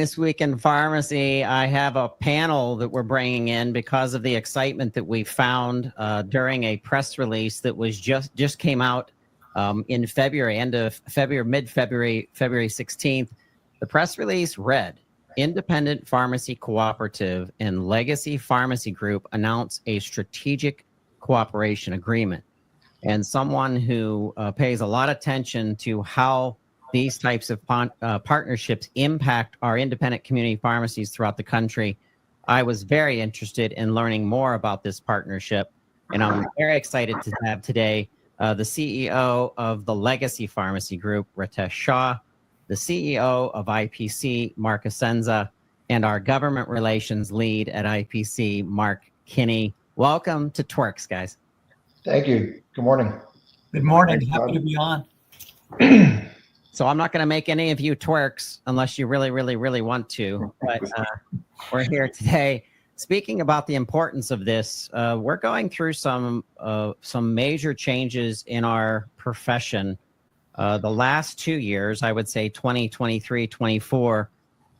This Week in Pharmacy, I have a panel that we're bringing in because of the excitement that we found during a press release that was just came out in February, end of February, mid-February, February 16th. The press release read, Independent Pharmacy Cooperative and Legacy Pharmacy Group announce a strategic cooperation agreement. And someone who pays a lot of attention to how these types of partnerships impact our independent community pharmacies throughout the country, I was very interested in learning more about this partnership. And I'm very excited to have today the CEO of the Legacy Pharmacy Group, Ritesh Shah, the CEO of IPC, Mark Asenza, and our government relations lead at IPC, Mark Kinney. Welcome to TWIRx, guys. Thank you. Good morning. Good morning. Happy to be on. So I'm not going to make any of you TWIRx unless you really, really, really want to. But we're here today speaking about the importance of this. We're going through some major changes in our profession. The last 2 years, I would say 2023, 24,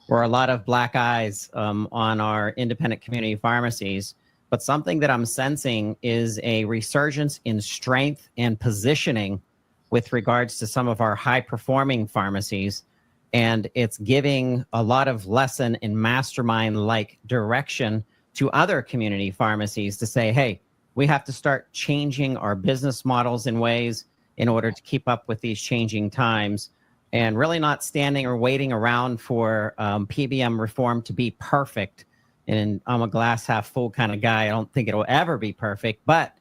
were a lot of black eyes on our independent community pharmacies. But something that I'm sensing is a resurgence in strength and positioning with regards to some of our high-performing pharmacies. And it's giving a lot of lesson and mastermind-like direction to other community pharmacies to say, hey, we have to start changing our business models in ways in order to keep up with these changing times, and really not standing or waiting around for PBM reform to be perfect. And I'm a glass half full kind of guy. I don't think it'll ever be perfect, but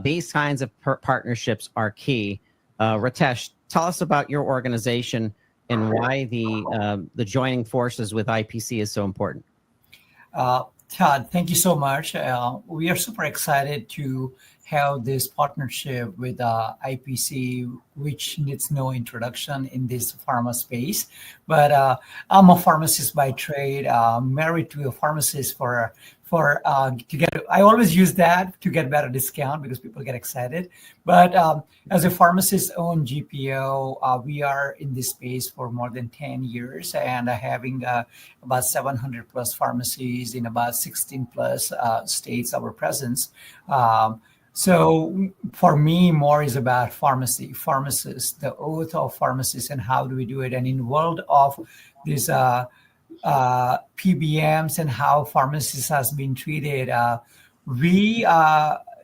these kinds of partnerships are key. Ritesh, tell us about your organization and why the joining forces with IPC is so important. Todd, thank you so much. We are super excited to have this partnership with IPC, which needs no introduction in this pharma space. But I'm a pharmacist by trade, married to a pharmacist to get. I always use that to get better discount because people get excited. But as a pharmacist-owned GPO, we are in this space for more than 10 years and having about 700 plus pharmacies in about 16 plus states, our presence. So for me, more is about pharmacy, pharmacists, the oath of pharmacists, and how do we do it? And in the world of this PBMs and how pharmacists has been treated, we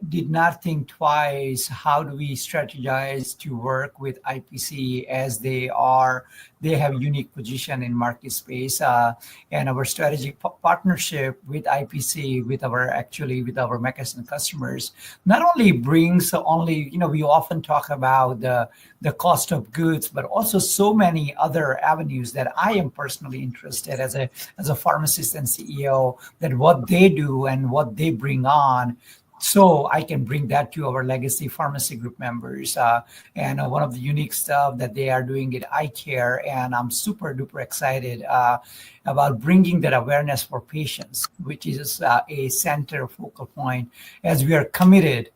did not think twice. How do we strategize to work with IPC as they have unique position in market space, and our strategic partnership with IPC, with our mechanism customers, not only brings we often talk about the cost of goods, but also so many other avenues that I am personally interested as a pharmacist and CEO, that what they do and what they bring on, so I can bring that to our Legacy Pharmacy Group members. And one of the unique stuff that they are doing at eye care, and I'm super duper excited about bringing that awareness for patients, which is a center focal point, as we are committed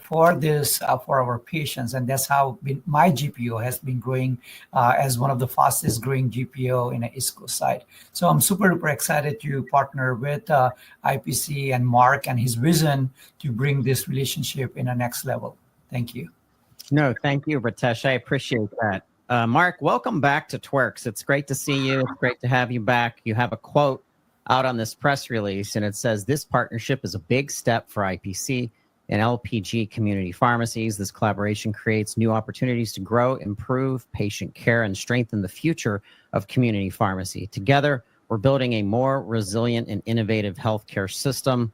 for this, for our patients. And that's how my GPO has been growing as one of the fastest growing GPO in the East Coast side. So I'm super duper excited to partner with IPC and Mark and his vision to bring this relationship in a next level. Thank you. No, thank you, Ritesh. I appreciate that. Mark, welcome back to TWIRx. It's great to see you. It's great to have you back. You have a quote out on this press release, and it says, this partnership is a big step for IPC and LPG community pharmacies. This collaboration creates new opportunities to grow, improve patient care, and strengthen the future of community pharmacy. Together, we're building a more resilient and innovative healthcare system.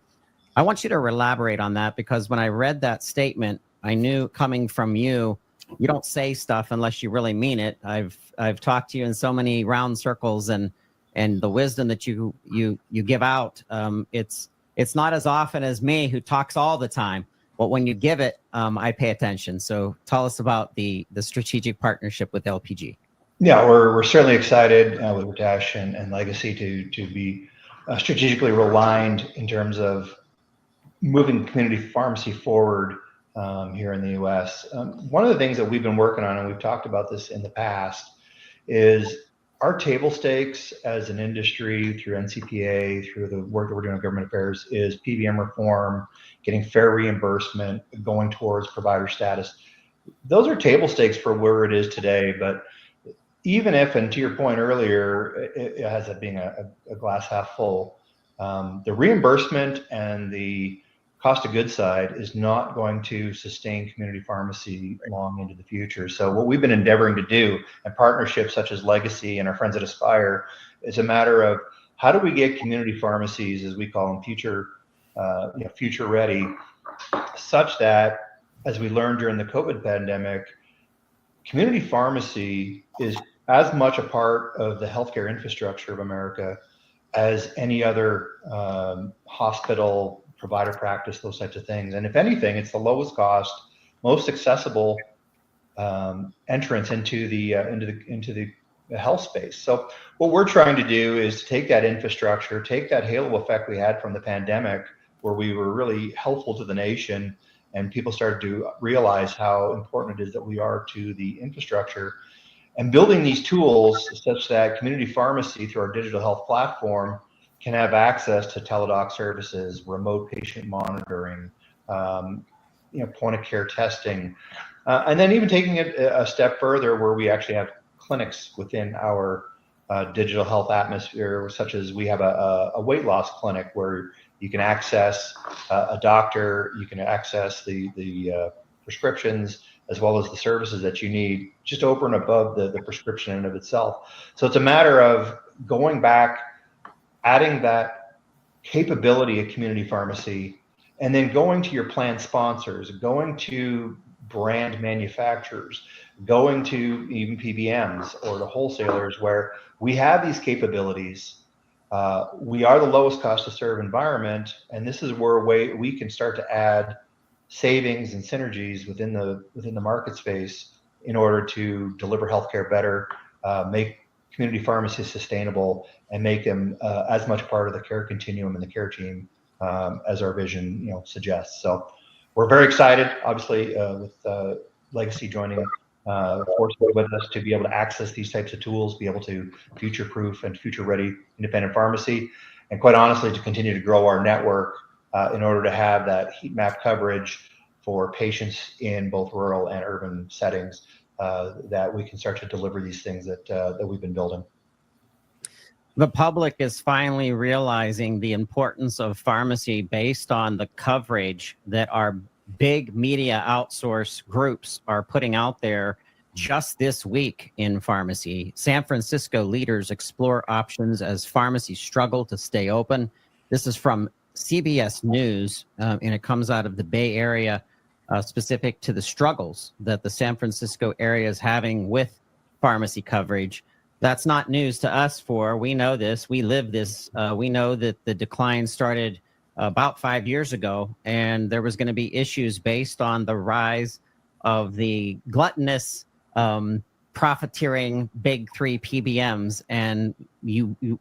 I want you to elaborate on that, because when I read that statement, I knew coming from you, you don't say stuff unless you really mean it. I've talked to you in so many round circles, and the wisdom that you give out, it's not as often as me, who talks all the time, but when you give it, I pay attention. So tell us about the strategic partnership with LPG. Yeah, we're certainly excited with Ritesh and Legacy to be strategically aligned in terms of moving community pharmacy forward here in the U.S. One of the things that we've been working on, and we've talked about this in the past, is our table stakes as an industry through NCPA, through the work that we're doing in government affairs, is PBM reform, getting fair reimbursement, going towards provider status. Those are table stakes for where it is today. But even if, and to your point earlier, it has it being a glass half full, the reimbursement and the cost of goods side is not going to sustain community pharmacy long into the future. So what we've been endeavoring to do in partnerships such as Legacy and our friends at Aspire is a matter of how do we get community pharmacies, as we call them, future ready, such that, as we learned during the COVID pandemic, community pharmacy is as much a part of the healthcare infrastructure of America as any other hospital, provider practice, those types of things. And if anything, it's the lowest cost, most accessible entrance into the health space. So what we're trying to do is take that infrastructure, take that halo effect we had from the pandemic, where we were really helpful to the nation, and people started to realize how important it is that we are to the infrastructure, and building these tools such that community pharmacy through our digital health platform can have access to teledoc services, remote patient monitoring, point of care testing, and then even taking it a step further where we actually have clinics within our digital health atmosphere, such as we have a weight loss clinic where you can access a doctor, you can access the prescriptions, as well as the services that you need, just over and above the prescription in and of itself. So it's a matter of going back, adding that capability of community pharmacy, and then going to your plan sponsors, going to brand manufacturers, going to even PBMs or the wholesalers, where we have these capabilities. We are the lowest cost to serve environment, and this is where we can start to add savings and synergies within the market space in order to deliver healthcare better, make community pharmacies sustainable, and make them as much part of the care continuum and the care team as our vision suggests. So we're very excited, obviously, with Legacy joining forces with us to be able to access these types of tools, be able to future-proof and future-ready independent pharmacy, and quite honestly, to continue to grow our network in order to have that heat map coverage for patients in both rural and urban settings, that we can start to deliver these things that we've been building. The public is finally realizing the importance of pharmacy based on the coverage that our big media outsource groups are putting out there. Just this week in pharmacy, San Francisco leaders explore options as pharmacies struggle to stay open. This is from CBS News, and it comes out of the Bay Area, specific to the struggles that the San Francisco area is having with pharmacy coverage. That's not news to us, we know this, we live this. We know that the decline started about 5 years ago, and there was going to be issues based on the rise of the gluttonous profiteering big three PBMs, and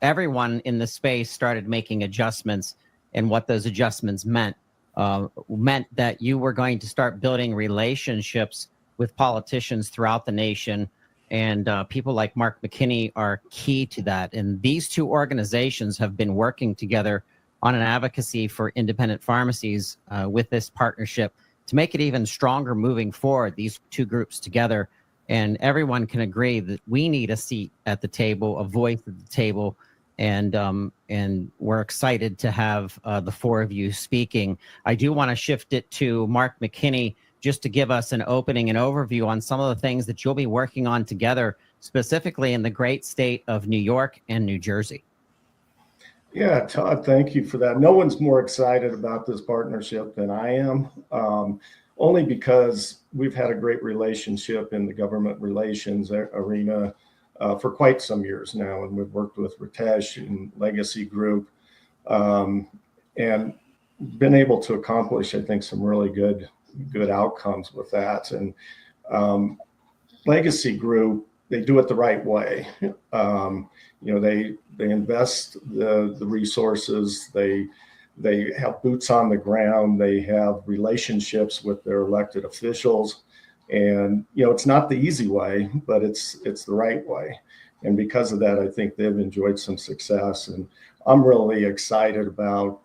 everyone in the space started making adjustments. And what those adjustments meant that you were going to start building relationships with politicians throughout the nation. And people like Mark McKinney are key to that. And these two organizations have been working together on an advocacy for independent pharmacies with this partnership to make it even stronger moving forward, these two groups together. And everyone can agree that we need a seat at the table, a voice at the table. And we're excited to have the four of you speaking. I do want to shift it to Mark McKinney just to give us an opening and overview on some of the things that you'll be working on together, specifically in the great state of New York and New Jersey. Yeah, Todd, thank you for that. No one's more excited about this partnership than I am, only because we've had a great relationship in the government relations arena for quite some years now, and we've worked with Ritesh and Legacy Group, and been able to accomplish, I think, some really good outcomes with that. And Legacy Group, they do it the right way. They invest the resources. They have boots on the ground. They have relationships with their elected officials. And, it's not the easy way, but it's the right way. And because of that, I think they've enjoyed some success. And I'm really excited about,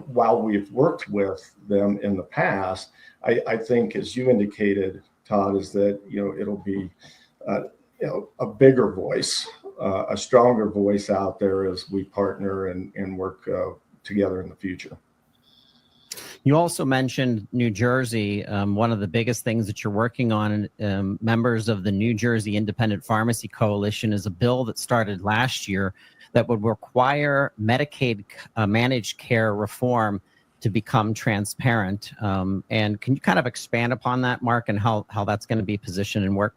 while we've worked with them in the past, I think, as you indicated, Todd, is that, it'll be, a bigger voice, a stronger voice out there as we partner and work together in the future. You also mentioned New Jersey. One of the biggest things that you're working on, members of the New Jersey Independent Pharmacy Coalition, is a bill that started last year that would require Medicaid managed care reform to become transparent. And can you kind of expand upon that, Mark, and how that's going to be positioned and work?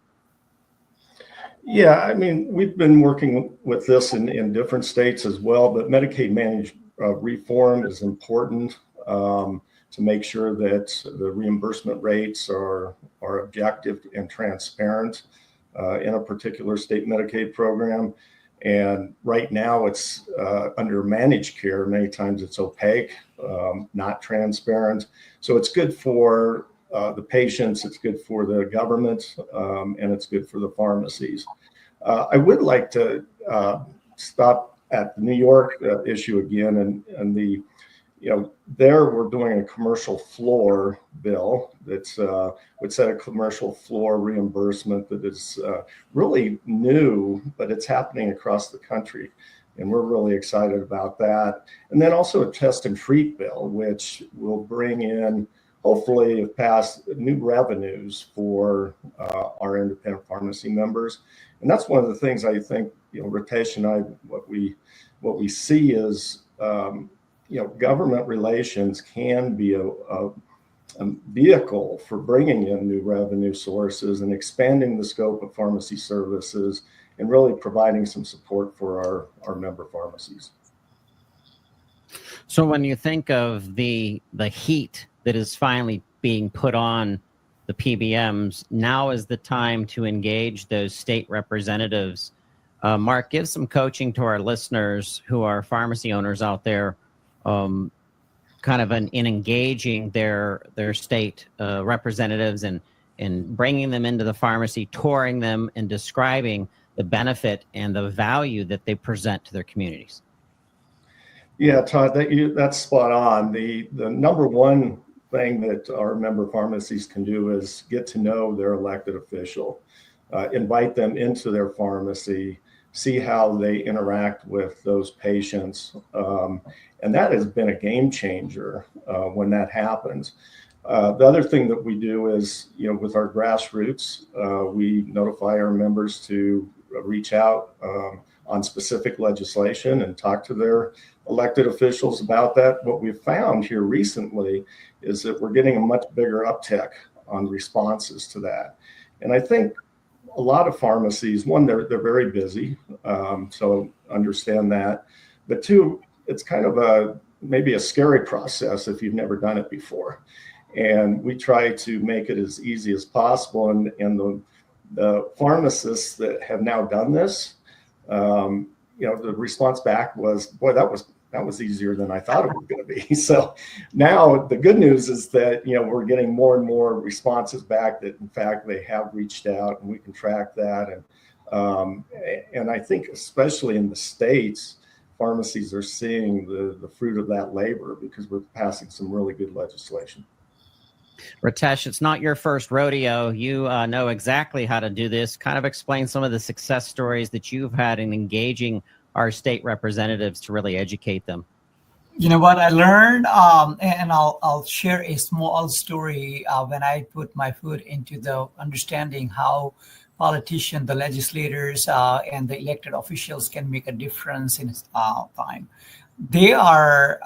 Yeah, I mean, we've been working with this in different states as well, but Medicaid managed reform is important to make sure that the reimbursement rates are objective and transparent in a particular state Medicaid program. And right now it's under managed care. Many times it's opaque, not transparent. So it's good for the patients, it's good for the government, and it's good for the pharmacies. I would like to stop at the New York issue again, and the, there we're doing a commercial floor bill that's would set a commercial floor reimbursement that is really new, but it's happening across the country. And we're really excited about that. And then also a test and treat bill, which will bring in, hopefully, if passed, new revenues for our independent pharmacy members. And that's one of the things I think, Ritesh and I, what we see is, government relations can be a vehicle for bringing in new revenue sources and expanding the scope of pharmacy services and really providing some support for our member pharmacies. So when you think of the heat that is finally being put on the PBMs, now is the time to engage those state representatives. Mark, give some coaching to our listeners who are pharmacy owners out there, kind of in engaging their state representatives and bringing them into the pharmacy, touring them, and describing the benefit and the value that they present to their communities. Yeah, Todd, that's spot on. The number one thing that our member pharmacies can do is get to know their elected official, invite them into their pharmacy, see how they interact with those patients. And that has been a game changer when that happens. The other thing that we do is, with our grassroots, we notify our members to reach out on specific legislation and talk to their elected officials about that. What we've found here recently is that we're getting a much bigger uptick on responses to that. And I think a lot of pharmacies, one, they're very busy, so understand that. But two, it's kind of maybe a scary process if you've never done it before. And we try to make it as easy as possible. And the pharmacists that have now done this, the response back was, boy, that was easier than I thought it was going to be. So now the good news is that, we're getting more and more responses back that, in fact, they have reached out, and we can track that. And I think especially in the States, pharmacies are seeing the fruit of that labor because we're passing some really good legislation. Ritesh, it's not your first rodeo. You know exactly how to do this. Kind of explain some of the success stories that you've had in engaging our state representatives to really educate them. You know what I learned, and I'll share a small story when I put my foot into the understanding how politicians, the legislators, and the elected officials can make a difference in time. They are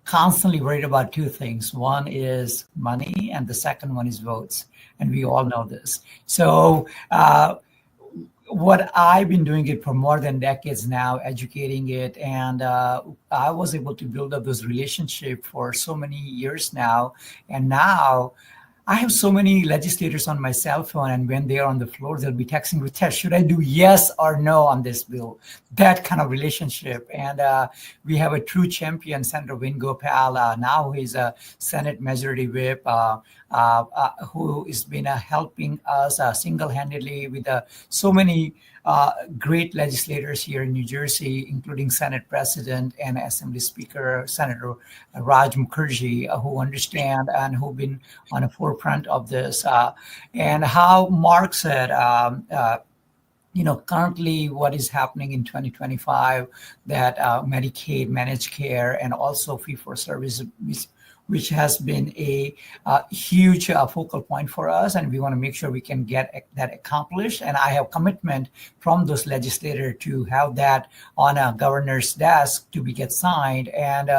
constantly worried about two things. One is money, and the second one is votes. And we all know this. So what I've been doing it for more than decades now, educating it. And I was able to build up this relationship for so many years now. And now I have so many legislators on my cell phone, and when they are on the floor, they'll be texting with Ritesh, should I do yes or no on this bill? That kind of relationship. And we have a true champion, Senator Vin Gopal, now who is a Senate Majority Whip, who has been helping us single-handedly with so many great legislators here in New Jersey, including Senate President and Assembly Speaker Senator Raj Mukherjee, who understand and who've been on the forefront of this. And how Mark said, currently what is happening in 2025, that Medicaid, managed care, and also fee-for-service, which has been a huge focal point for us, and we want to make sure we can get that accomplished. And I have commitment from those legislators to have that on a governor's desk to get signed. And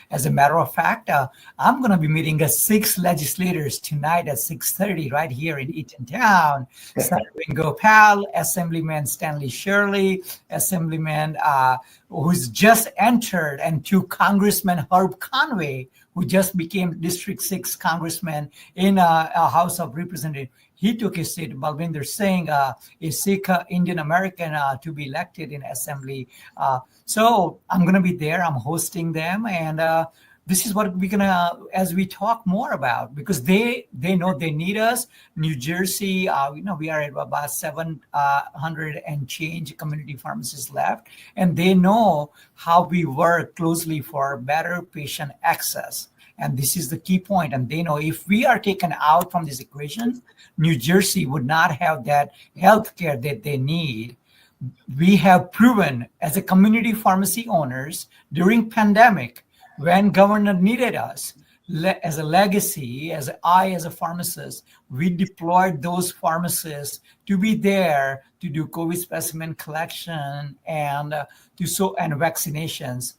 as a matter of fact, I'm going to be meeting 6 legislators tonight at 6:30 right here in Eatontown. Senator Vin Gopal, Assemblyman Stanley Shirley, Assemblyman who's just entered, and 2 Congressman Herb Conway, who just became District 6 Congressman in a House of Representatives. He took his seat. Balvinder Singh, a Sikh Indian American, to be elected in Assembly. So I'm going to be there. I'm hosting them. And this is what we're going to, as we talk more about, because they know they need us. New Jersey, we are at about 700 and change community pharmacists left. And they know how we work closely for better patient access. And this is the key point. And they know if we are taken out from this equation, New Jersey would not have that health care that they need. We have proven as a community pharmacy owners during pandemic, when governor needed us, as a legacy, as a pharmacist, we deployed those pharmacists to be there to do COVID specimen collection and vaccinations.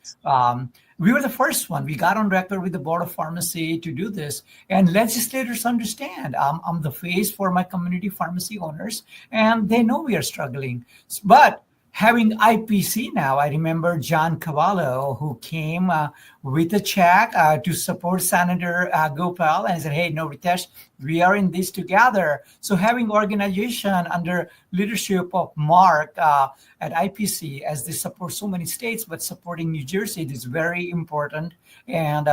We were the first one. We got on record with the Board of Pharmacy to do this, and legislators understand. I'm the face for my community pharmacy owners, and they know we are struggling. But having IPC now, I remember John Cavallo, who came with a check to support Senator Gopal, and said, hey, no, Ritesh, we are in this together. So having organization under leadership of Mark at IPC, as they support so many states, but supporting New Jersey, is very important. And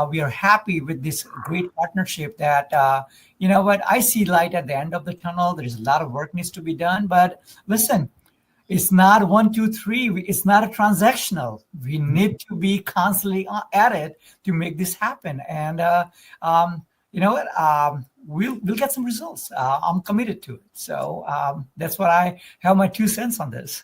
we are happy with this great partnership that, I see light at the end of the tunnel. There's a lot of work needs to be done, but listen, it's not 1, 2, 3. It's not a transactional. We need to be constantly at it to make this happen. And we'll get some results. I'm committed to it. So that's what I have my 2 cents on this.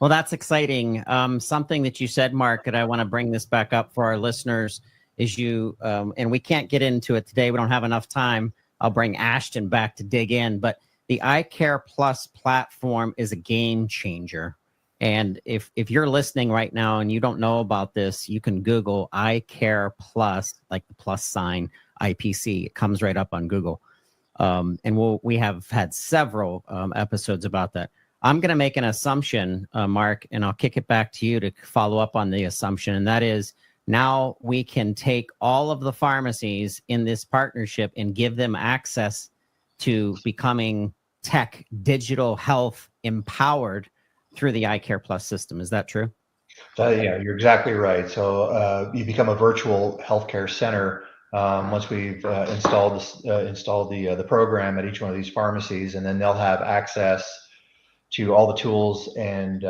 Well, that's exciting. Something that you said, Mark, and I want to bring this back up for our listeners, is and we can't get into it today. We don't have enough time. I'll bring Ashton back to dig in, but the iCare Plus platform is a game changer. And if you're listening right now and you don't know about this, you can Google iCare Plus, like the plus sign, IPC. It comes right up on Google. And we have had several episodes about that. I'm going to make an assumption, Mark, and I'll kick it back to you to follow up on the assumption. And that is, now we can take all of the pharmacies in this partnership and give them access to becoming tech, digital health empowered through the iCare Plus system. Is that true? Yeah, you're exactly right. So you become a virtual healthcare center once we've installed the program at each one of these pharmacies, and then they'll have access to all the tools and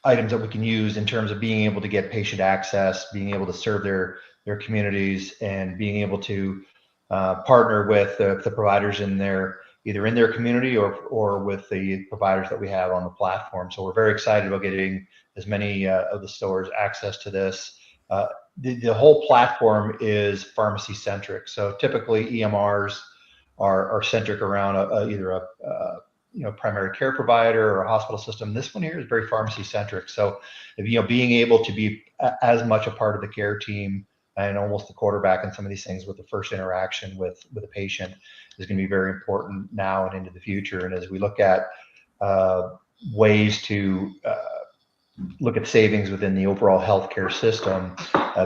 items that we can use in terms of being able to get patient access, being able to serve their communities, and being able to partner with the providers either in their community or with the providers that we have on the platform. So we're very excited about getting as many of the stores access to this. The whole platform is pharmacy centric. So typically EMRs are centric around either a primary care provider or a hospital system. This one here is very pharmacy centric. So being able to be as much a part of the care team and almost the quarterback in some of these things with the first interaction with a patient is going to be very important now and into the future. And as we look at ways to look at savings within the overall healthcare system,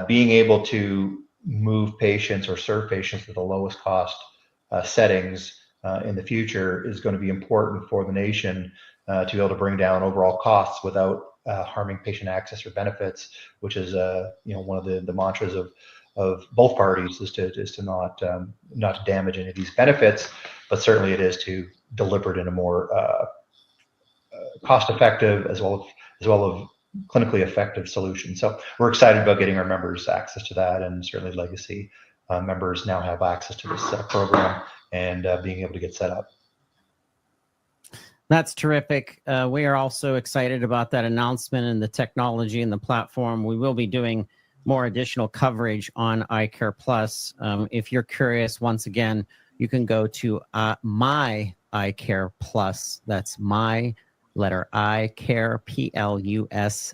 being able to move patients or serve patients to the lowest cost settings in the future is going to be important for the nation to be able to bring down overall costs without harming patient access or benefits, which is one of the mantras of both parties is to not damage any of these benefits, but certainly it is to deliver it in a more cost effective as well as clinically effective solution. So we're excited about getting our members access to that, and certainly Legacy members now have access to this program and being able to get set up. That's terrific. We are also excited about that announcement and the technology and the platform. We will be doing more additional coverage on iCare Plus. If you're curious, once again, you can go to my iCare Plus. That's my letter I care plus.com.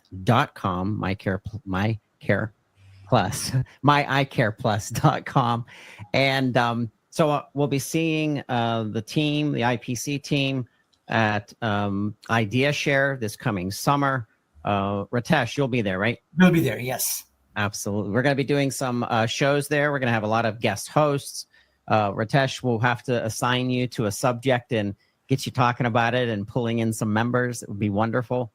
mycare plus myicareplus.com. And so we'll be seeing the team, the IPC team, at Idea Share this coming summer. Ritesh, you'll be there, right? We'll be there, yes. Absolutely. We're going to be doing some shows there. We're going to have a lot of guest hosts. Ritesh will have to assign you to a subject and get you talking about it and pulling in some members. It would be wonderful.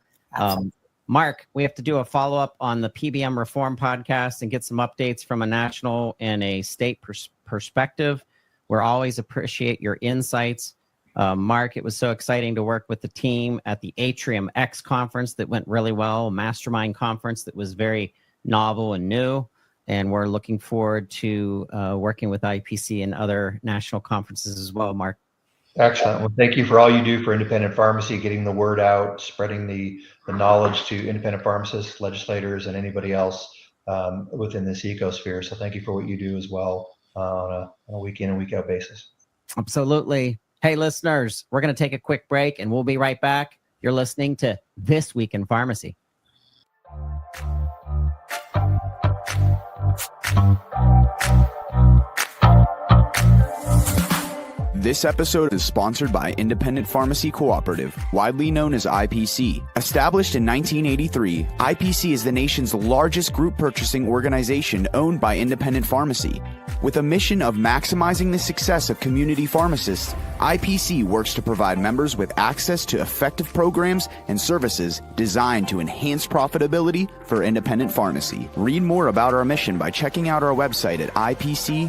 Mark, we have to do a follow-up on the PBM Reform podcast and get some updates from a national and a state perspective. We'll always appreciate your insights. Mark, it was so exciting to work with the team at the Atrium X conference that went really well, a mastermind conference that was very novel and new. And we're looking forward to working with IPC and other national conferences as well, Mark. Excellent. Well, thank you for all you do for independent pharmacy, getting the word out, spreading the knowledge to independent pharmacists, legislators, and anybody else within this ecosphere. So thank you for what you do as well on a week in and week out basis. Absolutely. Hey, listeners, we're going to take a quick break and we'll be right back. You're listening to This Week in Pharmacy. This episode is sponsored by Independent Pharmacy Cooperative, widely known as IPC. Established in 1983, IPC is the nation's largest group purchasing organization owned by independent pharmacy. With a mission of maximizing the success of community pharmacists, IPC works to provide members with access to effective programs and services designed to enhance profitability for independent pharmacy. Read more about our mission by checking out our website at ipcrx.com.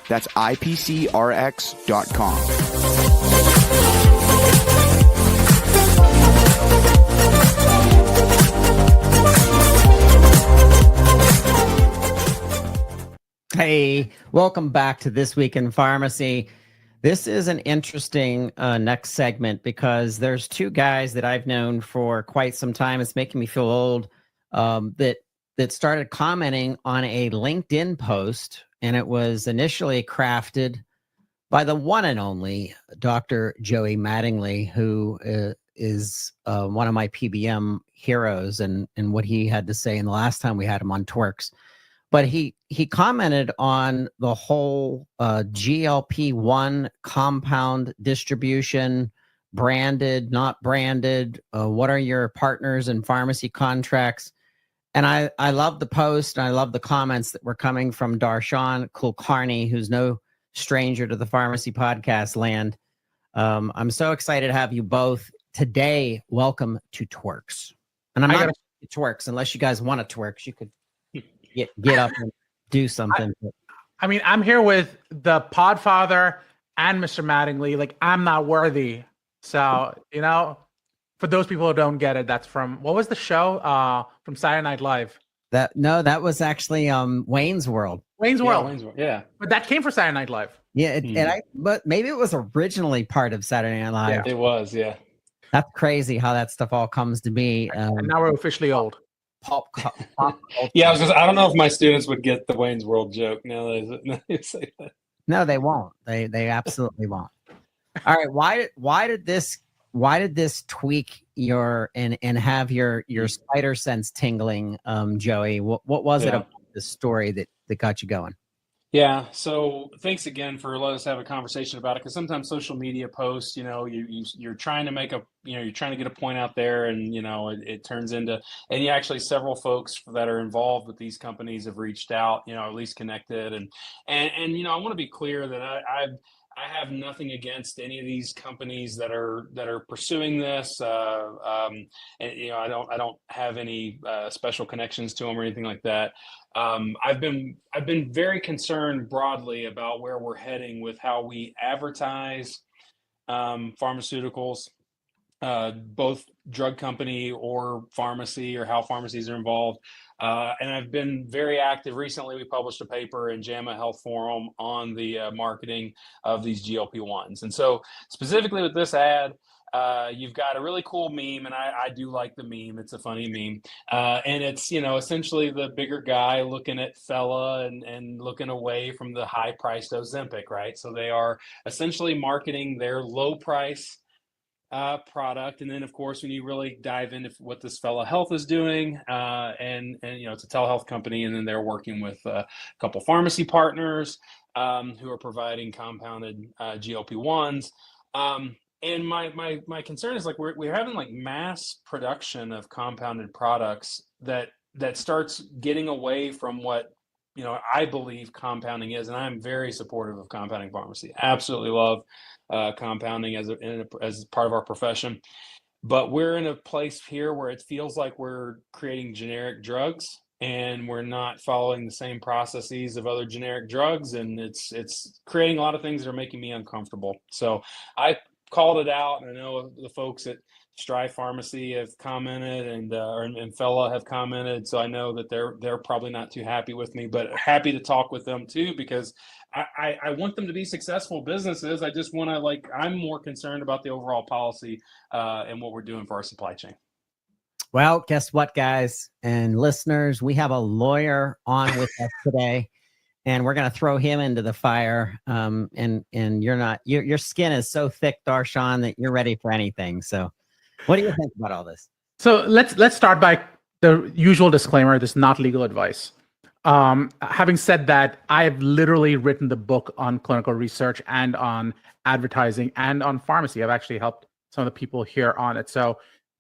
That's ipcrx.com. Hey, welcome back to This Week in Pharmacy. This is an interesting next segment because there's two guys that I've known for quite some time. It's making me feel old that started commenting on a LinkedIn post, and it was initially crafted by the one and only Dr. Joey Mattingly, who is one of my PBM heroes, and what he had to say in the last time we had him on TWIRx. But he commented on the whole GLP-1 compound distribution, branded, not branded. What are your partners in pharmacy contracts? And I love the post, and I love the comments that were coming from Darshan Kulkarni, who's no stranger to the pharmacy podcast land. I'm so excited to have you both today. Welcome to TWIRx. And I'm not going to TWIRx unless you guys want to TWIRx. You could get up and do something. I mean, I'm here with the Podfather and Mr. Mattingly. Like, I'm not worthy. So, for those people who don't get it, that's from, what was the show? From Saturday Night Live. That was actually Wayne's World. Wayne's World. Wayne's World. Yeah. But that came from Saturday Night Live. Yeah, but maybe it was originally part of Saturday Night Live. Yeah, it was, yeah. That's crazy how that stuff all comes to be. And now we're officially old. Pop Yeah, I don't know if my students would get the Wayne's World joke. Now they say that. No, they won't. They absolutely won't. All right. Why did this tweak your and have your spider sense tingling, Joey? What was it about the story that got you going? Yeah. So thanks again for letting us have a conversation about it. Because sometimes social media posts, you're trying to you're trying to get a point out there, and it turns into, and actually several folks that are involved with these companies have reached out, at least connected, and I want to be clear that I have nothing against any of these companies that are pursuing this, and I don't have any special connections to them or anything like that. I've been very concerned broadly about where we're heading with how we advertise pharmaceuticals, both drug company or pharmacy, or how pharmacies are involved. And I've been very active. Recently, we published a paper in JAMA Health Forum on the marketing of these GLP-1s. And so specifically with this ad, you've got a really cool meme, and I do like the meme. It's a funny meme. And it's, essentially the bigger guy looking at Fella and looking away from the high-priced Ozempic, right? So they are essentially marketing their low-price product. And then, of course, when you really dive into what this Fella Health is doing, and it's a telehealth company, and then they're working with a couple pharmacy partners who are providing compounded GLP-1s. And my concern is, like, we're having like mass production of compounded products that starts getting away from what I believe compounding is, and I'm very supportive of compounding pharmacy. Absolutely love compounding as part of our profession. But we're in a place here where it feels like we're creating generic drugs, and we're not following the same processes of other generic drugs, and it's creating a lot of things that are making me uncomfortable. So I called it out, and I know the folks at Strive Pharmacy have commented, and Fella have commented, so I know that they're probably not too happy with me, but happy to talk with them too, because I want them to be successful businesses. I just want to, I'm more concerned about the overall policy and what we're doing for our supply chain. Well, guess what, guys and listeners? We have a lawyer on with us today, and we're going to throw him into the fire. And your skin is so thick, Darshan, that you're ready for anything. So what do you think about all this? So let's start by the usual disclaimer. This is not legal advice. Having said that, I've literally written the book on clinical research and on advertising and on pharmacy. I've actually helped some of the people here on it. So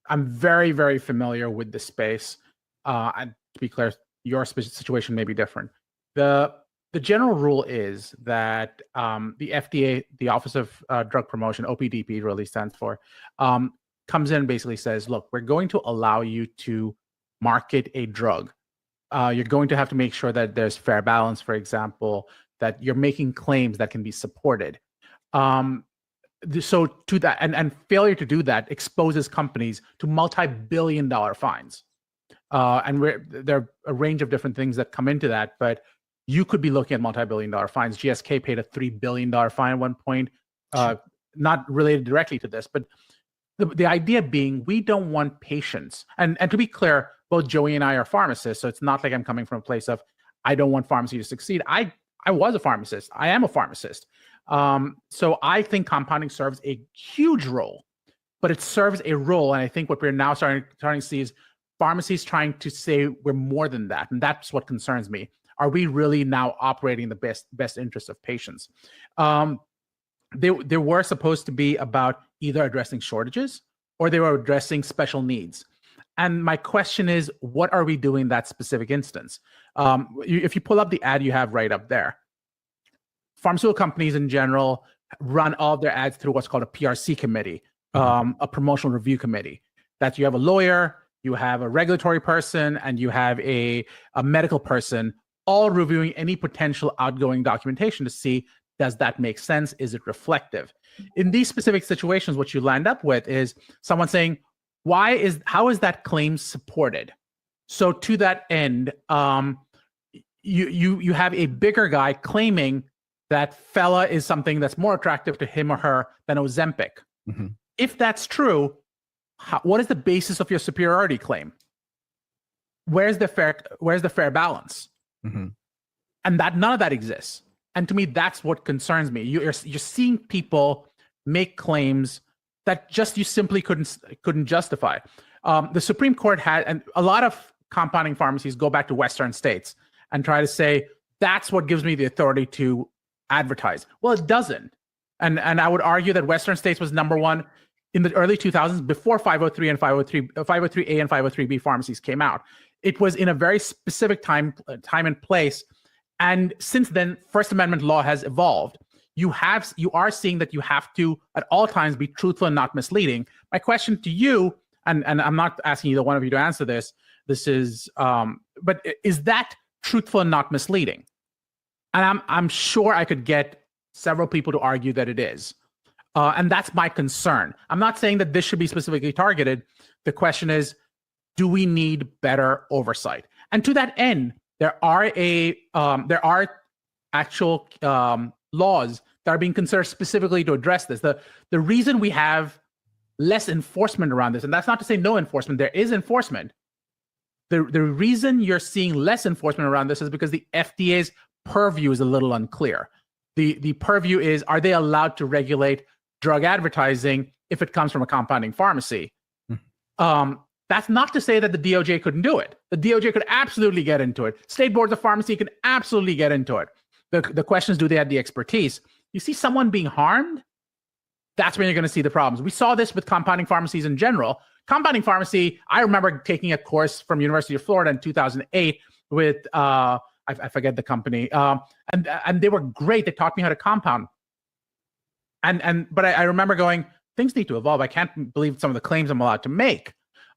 I'm very, very familiar with the space. And to be clear, your situation may be different. The general rule is that the FDA, the Office of Drug Promotion, OPDP really stands for, comes in and basically says, look, we're going to allow you to market a drug. You're going to have to make sure that there's fair balance, for example, that you're making claims that can be supported. So to that, and failure to do that exposes companies to multi-billion-dollar fines. And there are a range of different things that come into that, but you could be looking at multi-billion-dollar fines. GSK paid a $3 billion fine at one point, not related directly to this, but the idea being, we don't want patients. And to be clear, both Joey and I are pharmacists, so it's not like I'm coming from a place of, I don't want pharmacy to succeed. I was a pharmacist. I am a pharmacist. So I think compounding serves a huge role, but it serves a role. And I think what we're now starting to see is pharmacies trying to say we're more than that. And that's what concerns me. Are we really now operating the best interest of patients? They were supposed to be about either addressing shortages or they were addressing special needs. And my question is, what are we doing in that specific instance? If you pull up the ad you have right up there, pharmaceutical companies in general run all of their ads through what's called a PRC committee, a promotional review committee. That you have a lawyer, you have a regulatory person, and you have a medical person, all reviewing any potential outgoing documentation to see, does that make sense? Is it reflective? In these specific situations, what you land up with is someone saying, how is that claim supported? So to that end, you have a bigger guy claiming that Fella is something that's more attractive to him or her than Ozempic. Mm-hmm. If that's true, what is the basis of your superiority claim? Where's the fair balance? Mm-hmm. And that none of that exists. And to me, that's what concerns me. You're seeing people make claims that you simply couldn't justify. The Supreme Court had, and a lot of compounding pharmacies go back to Western states and try to say that's what gives me the authority to advertise. Well, it doesn't. And I would argue that Western states was number one in the early 2000s before 503 and 503A and 503B pharmacies came out. It was in a very specific time and place. And since then, First Amendment law has evolved. You are seeing that you have to at all times be truthful and not misleading. My question to you, and I'm not asking either one of you to answer this. This is, but is that truthful and not misleading? And I'm sure I could get several people to argue that it is. And that's my concern. I'm not saying that this should be specifically targeted. The question is, do we need better oversight? And to that end, there are actual laws that are being considered specifically to address this. The reason we have less enforcement around this, and that's not to say no enforcement, there is enforcement. The reason you're seeing less enforcement around this is because the FDA's purview is a little unclear. The purview is, are they allowed to regulate drug advertising if it comes from a compounding pharmacy? That's not to say that the DOJ couldn't do it. The DOJ could absolutely get into it. State boards of pharmacy can absolutely get into it. The question is, do they have the expertise? You see someone being harmed, that's when you're going to see the problems. We saw this with compounding pharmacies in general. Compounding pharmacy, I remember taking a course from University of Florida in 2008 with, I forget the company, and they were great. They taught me how to compound. But I remember going, things need to evolve. I can't believe some of the claims I'm allowed to make.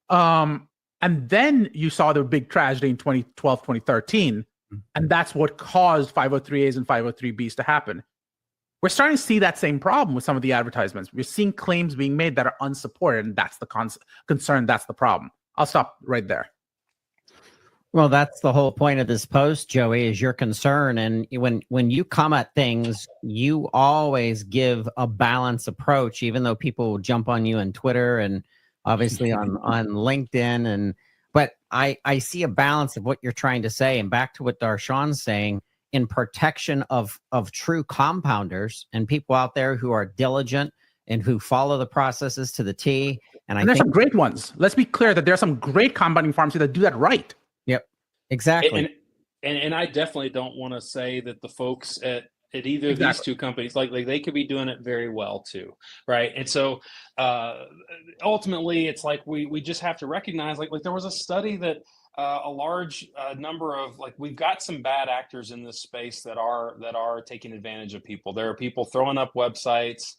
And then you saw the big tragedy in 2012, 2013, and that's what caused 503As and 503Bs to happen. We're starting to see that same problem with some of the advertisements. We're seeing claims being made that are unsupported, and that's the concern. That's the problem. I'll stop right there. Well, that's the whole point of this post, Joey, is your concern. And when you come at things, you always give a balanced approach, even though people will jump on you on Twitter and obviously on LinkedIn. But I see a balance of what you're trying to say. And back to what Darshan's saying, in protection of true compounders and people out there who are diligent and who follow the processes to the T. And there's some great ones. Let's be clear that there are some great compounding pharmacies that do that right. Yep, exactly. And I definitely don't want to say that the folks at either of these two companies, like they could be doing it very well too, right? And so ultimately, it's like we just have to recognize, like there was a study that a large number of, like, we've got some bad actors in this space that are taking advantage of people. There are people throwing up websites.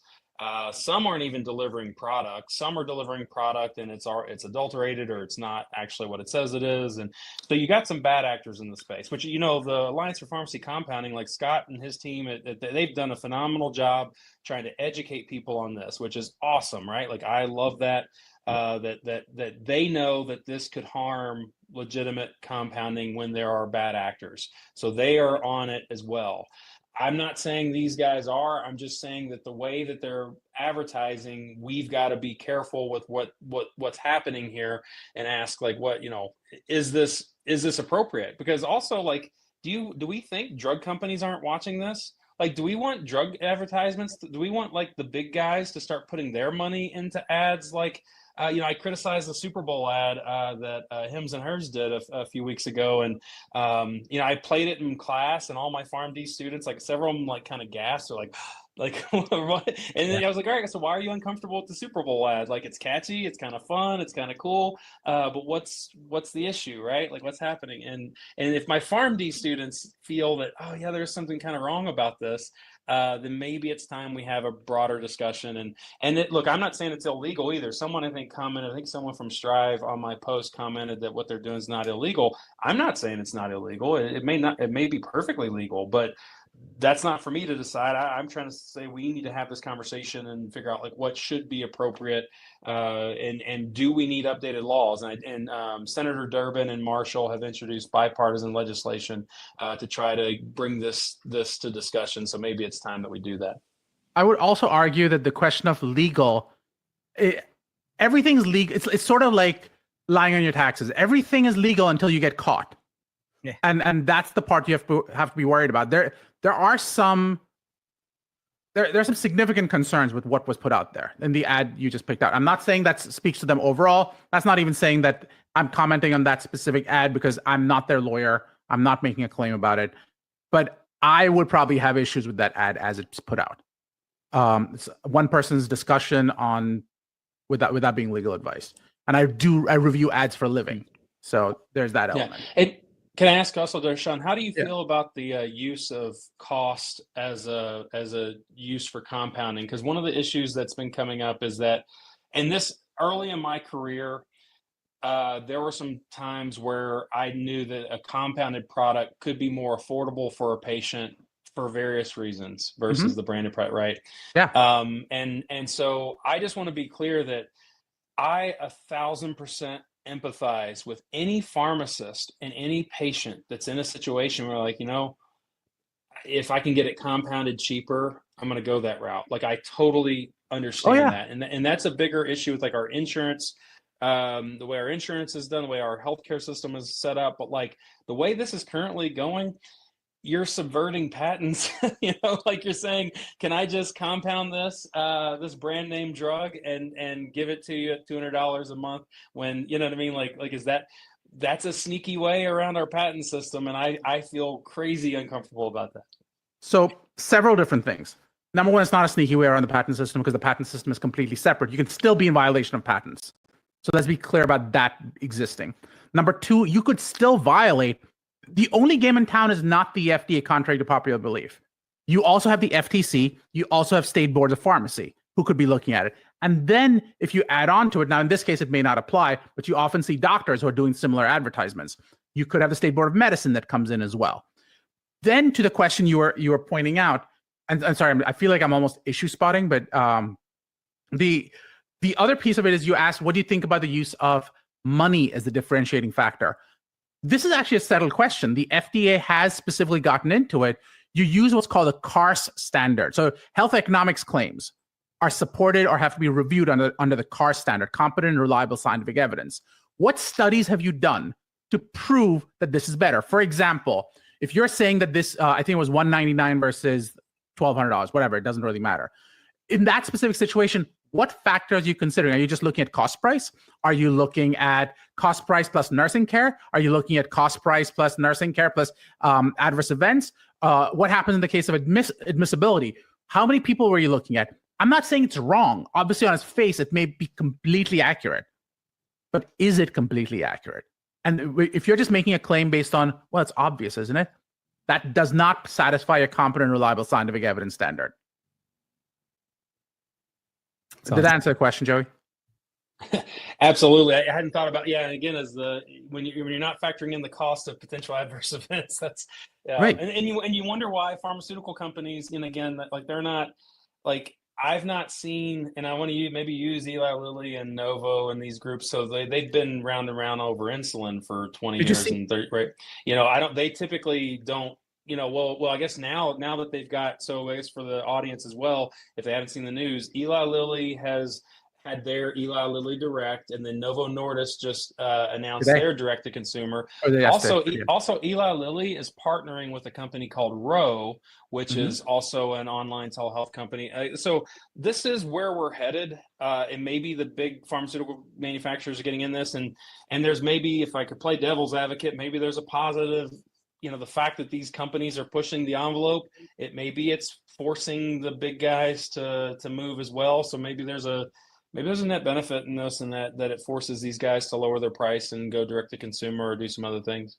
Some aren't even delivering product. Some are delivering product and it's adulterated, or it's not actually what it says it is. And so you got some bad actors in the space, which, the Alliance for Pharmacy Compounding, like Scott and his team, they've done a phenomenal job trying to educate people on this, which is awesome, right? Like, I love that. That they know that this could harm legitimate compounding when there are bad actors. So they are on it as well. I'm not saying these guys are. I'm just saying that the way that they're advertising, we've got to be careful with what's happening here and ask, like, what, is this appropriate? Because also, like, do we think drug companies aren't watching this? Like, do we want drug advertisements? Do we want, like, the big guys to start putting their money into ads? Like, I criticized the Super Bowl ad that Hims and Hers did a few weeks ago, and I played it in class, and all my PharmD students, like several of them, like kind of gasped, they're like what? And then I was like, all right, so why are you uncomfortable with the Super Bowl ad? Like, it's catchy, it's kind of fun, it's kind of cool, but what's the issue, right? Like, what's happening? And if my PharmD students feel that, oh yeah, there's something kind of wrong about this, then maybe it's time we have a broader discussion. And look, I'm not saying it's illegal either. Someone, I think someone from Strive on my post commented that what they're doing is not illegal. I'm not saying it's not illegal. It may be perfectly legal, but that's not for me to decide. I'm trying to say we need to have this conversation and figure out, like, what should be appropriate, and do we need updated laws? And Senator Durbin and Marshall have introduced bipartisan legislation to try to bring this to discussion. So maybe it's time that we do that. I would also argue that the question of legal, everything's legal. It's sort of like lying on your taxes. Everything is legal until you get caught. Yeah. And that's the part you have to be worried about. There are some significant concerns with what was put out there in the ad you just picked out. I'm not saying that speaks to them overall. That's not even saying that I'm commenting on that specific ad, because I'm not their lawyer. I'm not making a claim about it. but I would probably have issues with that ad as it's put out. It's one person's discussion on without being legal advice, and I review ads for a living, so there's that element. Can I ask also, Darshan, how do you feel about the use of cost as a use for compounding? Because one of the issues that's been coming up is that, and this early in my career, there were some times where I knew that a compounded product could be more affordable for a patient for various reasons versus the branded product, right? Yeah. And so I just want to be clear that I 1,000% empathize with any pharmacist and any patient that's in a situation where, like, if I can get it compounded cheaper, I'm going to go that route. Like, I totally understand that. And that's a bigger issue with like our insurance, the way our insurance is done, the way our healthcare system is set up. But like the way this is currently going, you're subverting patents. Like you're saying, can I just compound this brand name drug and give it to you at $200 a month when, you know what I mean? Like that's a sneaky way around our patent system. And I feel crazy uncomfortable about that. So several different things. Number one, it's not a sneaky way around the patent system because the patent system is completely separate. You can still be in violation of patents. So let's be clear about that existing. Number two, you could still violate. The only game in town is not the FDA, contrary to popular belief. You also have the FTC. You also have state boards of pharmacy who could be looking at it. And then if you add on to it, now in this case, it may not apply, but you often see doctors who are doing similar advertisements. You could have the state board of medicine that comes in as well. Then to the question you were pointing out, and I'm sorry, I feel like I'm almost issue spotting, but the other piece of it is you asked, what do you think about the use of money as the differentiating factor? This is actually a settled question. The FDA has specifically gotten into it. You use what's called a CARS standard. So health economics claims are supported or have to be reviewed under the CARS standard, competent and reliable scientific evidence. What studies have you done to prove that this is better? For example, if you're saying that this, I think it was $199 versus $1,200, whatever, it doesn't really matter. In that specific situation, what factors are you considering? Are you just looking at cost price? Are you looking at cost price plus nursing care? Are you looking at cost price plus nursing care plus adverse events? What happens in the case of admissibility? How many people were you looking at? I'm not saying it's wrong. Obviously, on its face, it may be completely accurate. But is it completely accurate? And if you're just making a claim based on, well, it's obvious, isn't it? That does not satisfy a competent and reliable scientific evidence standard. Did that answer the question, Joey? Absolutely. I hadn't thought about, and again, when you're not factoring in the cost of potential adverse events, that's right. And you wonder why pharmaceutical companies, and again, like they're not, like I've not seen, and I want to maybe use Eli Lilly and Novo and these groups. So they've been round and round over insulin for 20 years and 30, right? They typically don't. Well, I guess now that they've got, so I guess for the audience as well, if they haven't seen the news, Eli Lilly has had their Eli Lilly Direct, and then Novo Nordisk just announced their direct to consumer. Also, Eli Lilly is partnering with a company called Ro, which is also an online telehealth company. So this is where we're headed, and maybe the big pharmaceutical manufacturers are getting in this, and there's maybe, if I could play devil's advocate, maybe there's a positive. The fact that these companies are pushing the envelope, it's forcing the big guys to move as well. So maybe there's a net benefit in this, and that it forces these guys to lower their price and go direct to consumer or do some other things.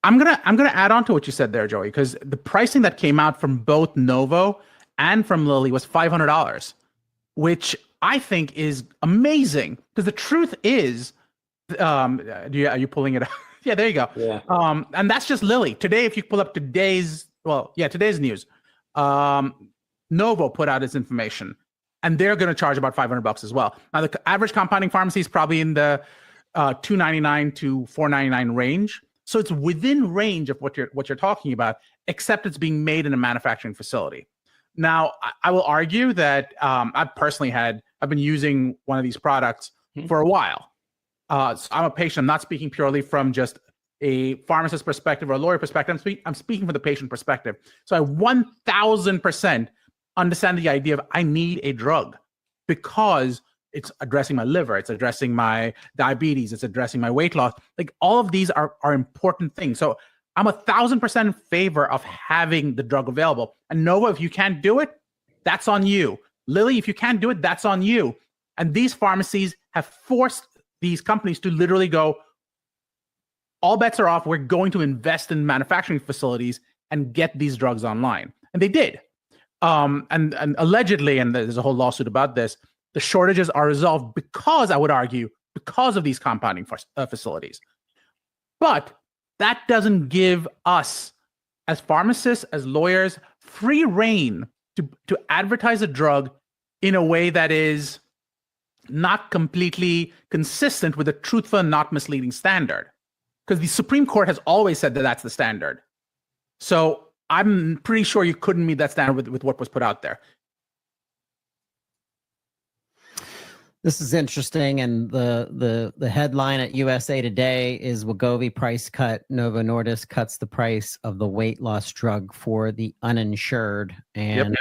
I'm gonna add on to what you said there, Joey, because the pricing that came out from both Novo and from Lilly was $500, which I think is amazing. Because the truth is, are you pulling it up? Yeah, there you go. Yeah. And that's just Lilly. Today, if you pull up today's news, Novo put out its information, and they're going to charge about $500 as well. Now, the average compounding pharmacy is probably in the $299 to $499 range. So it's within range of what you're talking about, except it's being made in a manufacturing facility. Now, I will argue that I've been using one of these products for a while. So I'm a patient. I'm not speaking purely from just a pharmacist perspective or a lawyer perspective. I'm speaking from the patient perspective. So I 1000% understand the idea of I need a drug because it's addressing my liver, it's addressing my diabetes, it's addressing my weight loss. Like all of these are important things. So I'm 1,000% in favor of having the drug available. And Nova, if you can't do it, that's on you. Lilly, if you can't do it, that's on you. And these pharmacies have forced these companies to literally go, all bets are off. We're going to invest in manufacturing facilities and get these drugs online. And they did. And allegedly, and there's a whole lawsuit about this, the shortages are resolved because, I would argue, because of these compounding facilities. But that doesn't give us, as pharmacists, as lawyers, free reign to advertise a drug in a way that is not completely consistent with a truthful and not misleading standard. Because the Supreme Court has always said that that's the standard. So I'm pretty sure you couldn't meet that standard with what was put out there. This is interesting, and the headline at USA Today is Wegovy price cut. Novo Nordisk cuts the price of the weight loss drug for the uninsured. And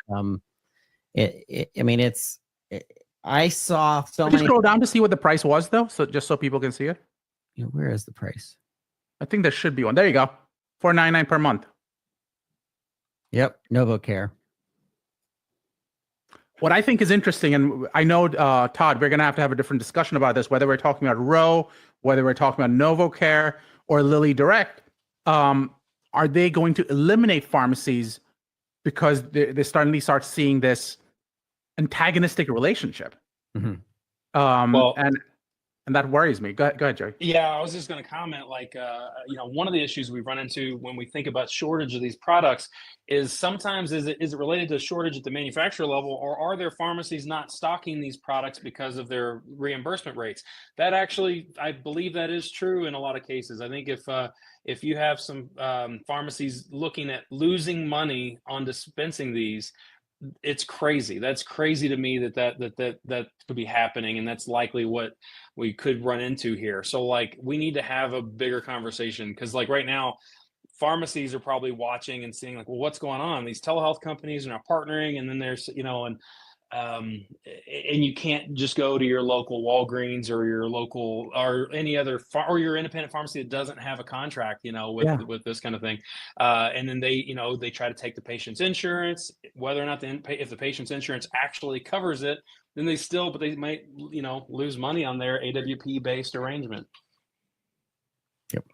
I saw so many. Could you scroll down to see what the price was, though, just so people can see it? Where is the price? I think there should be one. There you go, $4.99 per month. Yep, NovoCare. What I think is interesting, and I know, Todd, we're going to have a different discussion about this, whether we're talking about Ro, whether we're talking about NovoCare or Lilly Direct. Are they going to eliminate pharmacies because they suddenly start seeing this antagonistic relationship? Mm-hmm. And that worries me. Go ahead, Joey. Yeah, I was just going to comment, one of the issues we run into when we think about shortage of these products is sometimes is it related to a shortage at the manufacturer level, or are there pharmacies not stocking these products because of their reimbursement rates? That actually, I believe that is true in a lot of cases. I think if you have some pharmacies looking at losing money on dispensing these, it's crazy. That's crazy to me that could be happening, and that's likely what we could run into here. So we need to have a bigger conversation, because right now pharmacies are probably watching and seeing well, what's going on? These telehealth companies are not partnering, and then there's and you can't just go to your local Walgreens or your local or any other or your independent pharmacy that doesn't have a contract, with this kind of thing. And then they try to take the patient's insurance, whether or not if the patient's insurance actually covers it, then they might, lose money on their AWP based arrangement. Yep.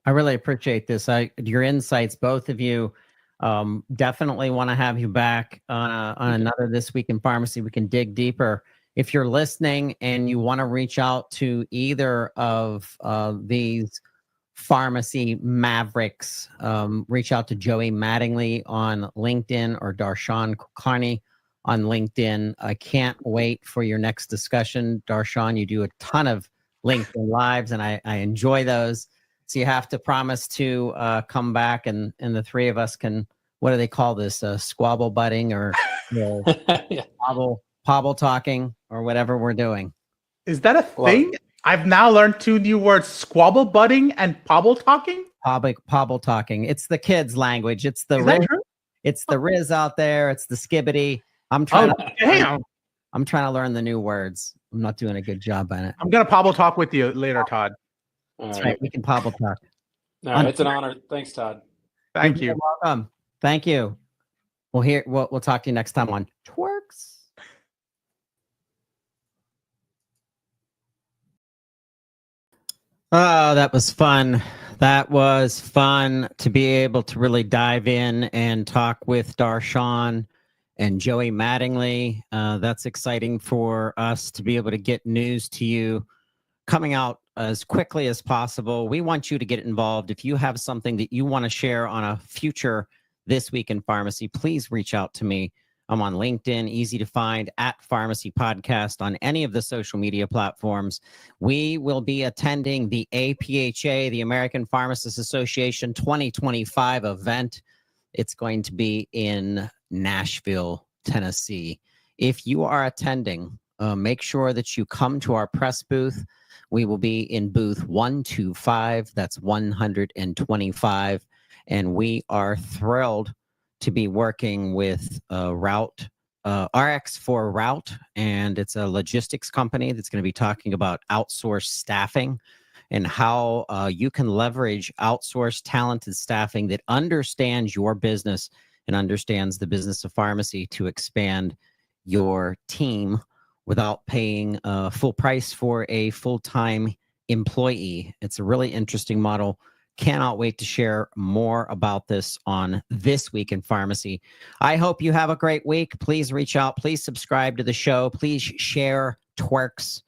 I really appreciate this. Your insights, both of you. Definitely want to have you back on another This Week in Pharmacy. We can dig deeper. If you're listening and you want to reach out to either of these pharmacy mavericks, reach out to Joey Mattingly on LinkedIn or Darshan Kulkarni on LinkedIn. I can't wait for your next discussion. Darshan, you do a ton of LinkedIn Lives, and I enjoy those. So you have to promise to come back, and the three of us can, what do they call this? Squabble butting or pobble talking or whatever we're doing. Is that a thing? I've now learned two new words: squabble butting and pobble talking. Pobble talking. It's the kids' language. It's the Riz. It's the Riz out there. It's the skibbity. I'm trying to learn the new words. I'm not doing a good job on it. I'm gonna pobble talk with you later, Todd. That's right. We can pobble talk. No, it's an honor. Thanks, Todd. Thank you. You're welcome. Thank you. We'll talk to you next time on TWIRx. Oh, that was fun. That was fun to be able to really dive in and talk with Darshan and Joey Mattingly. That's exciting for us to be able to get news to you coming out as quickly as possible. We want you to get involved. If you have something that you want to share on a future This Week in Pharmacy, please reach out to me. I'm on LinkedIn, easy to find, @Pharmacy Podcast on any of the social media platforms. We will be attending the APHA, the American Pharmacists Association 2025 event. It's going to be in Nashville, Tennessee. If you are attending, make sure that you come to our press booth. We will be in booth 125. That's 125. And we are thrilled to be working with Route, RX for Route. And it's a logistics company that's going to be talking about outsourced staffing and how you can leverage outsourced talented staffing that understands your business and understands the business of pharmacy to expand your team without paying full price for a full-time employee. It's a really interesting model. Cannot wait to share more about this on This Week in Pharmacy. I hope you have a great week. Please reach out. Please subscribe to the show. Please share TWIRx,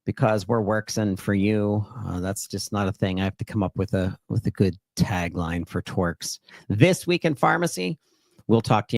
because we're working for you. That's just not a thing. I have to come up with a good tagline for TWIRx. This Week in Pharmacy. We'll talk to you.